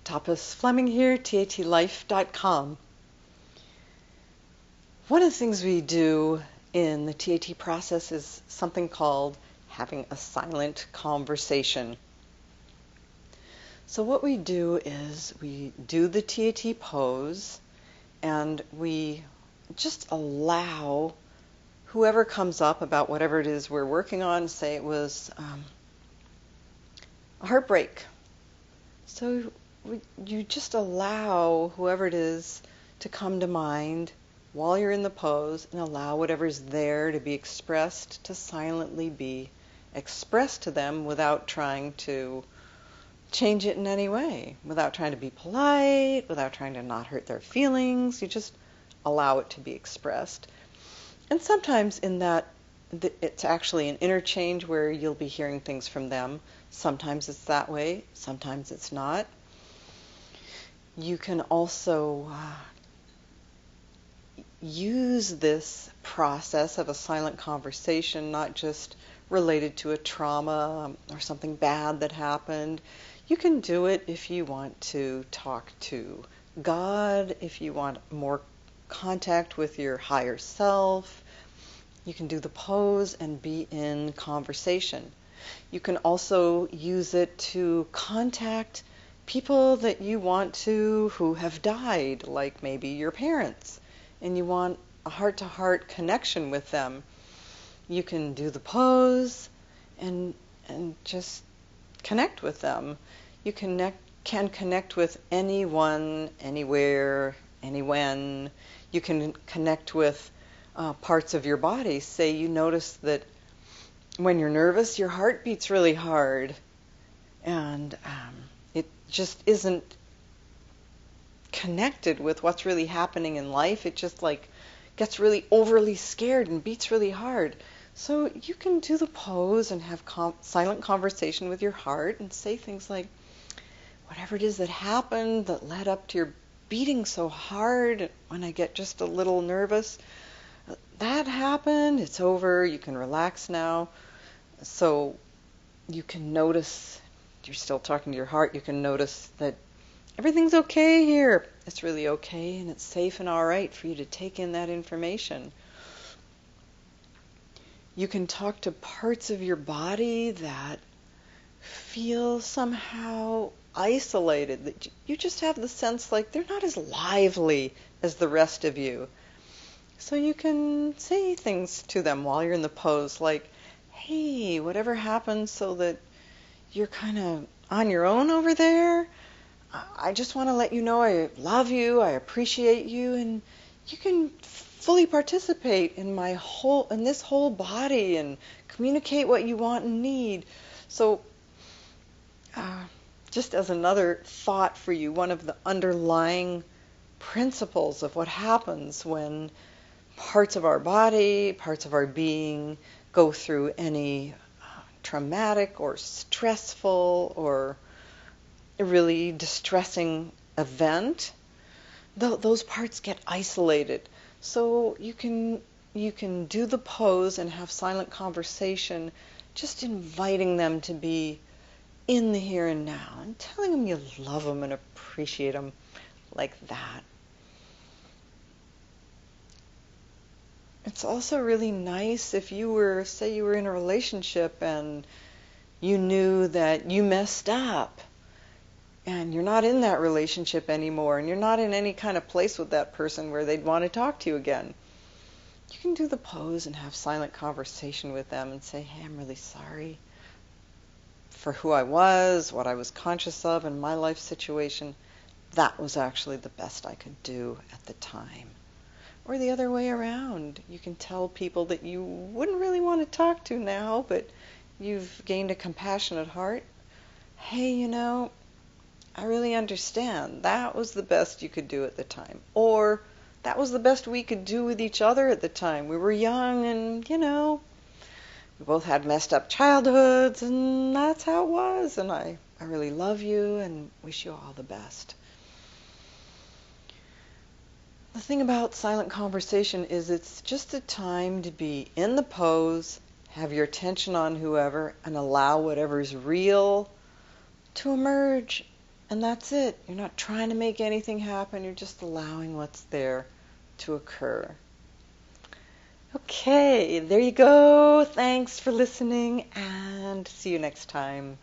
Tapas Fleming here, tatlife.com. One of the things we do in the TAT process is something called having a silent conversation. So what we do is we do the TAT pose and we just allow whoever comes up about whatever it is we're working on, say it was a heartbreak. So you just allow whoever it is to come to mind while you're in the pose and allow whatever's there to be expressed, to silently be expressed to them without trying to change it in any way, without trying to be polite, without trying to not hurt their feelings. You just allow it to be expressed. And sometimes in that, it's actually an interchange where you'll be hearing things from them. Sometimes it's that way, sometimes it's not. You can also use this process of a silent conversation not just related to a trauma or something bad that happened. You can do it if you want to talk to God, if you want more contact with your higher self. You can do the pose and be in conversation. You can also use it to contact people that you want to who have died, like maybe your parents, and you want a heart-to-heart connection with them. You can do the pose and just connect with them. You can connect with anyone, anywhere, anywhen. You can connect with parts of your body. Say you notice that when you're nervous, your heart beats really hard, and it just isn't connected with what's really happening in life. It just like gets really overly scared and beats really hard. So you can do the pose and have silent conversation with your heart and say things like, whatever it is that happened that led up to your beating so hard when I get just a little nervous, that happened, it's over, you can relax now. So you can notice, you're still talking to your heart, you can notice that everything's okay here. It's really okay and it's safe and all right for you to take in that information. You can talk to parts of your body that feel somehow isolated, that you just have the sense like they're not as lively as the rest of you. So you can say things to them while you're in the pose like, hey, whatever happened so that you're kind of on your own over there, I just want to let you know I love you, I appreciate you, and you can fully participate in this whole body and communicate what you want and need. So just as another thought for you, one of the underlying principles of what happens when parts of our body, parts of our being go through any traumatic or stressful or really distressing event, those parts get isolated. So you can do the pose and have silent conversation, just inviting them to be in the here and now and telling them you love them and appreciate them like that. It's also really nice if say you were in a relationship and you knew that you messed up and you're not in that relationship anymore and you're not in any kind of place with that person where they'd want to talk to you again. You can do the pose and have silent conversation with them and say, hey, I'm really sorry for who I was, what I was conscious of in my life situation. That was actually the best I could do at the time. Or the other way around. You can tell people that you wouldn't really want to talk to now, but you've gained a compassionate heart. Hey, I really understand. That was the best you could do at the time. Or that was the best we could do with each other at the time. We were young and, we both had messed up childhoods and that's how it was. And I really love you and wish you all the best. The thing about silent conversation is it's just a time to be in the pose, have your attention on whoever, and allow whatever's real to emerge And that's it. You're not trying to make anything happen. You're just allowing what's there to occur. Okay, there you go. Thanks for listening, and see you next time.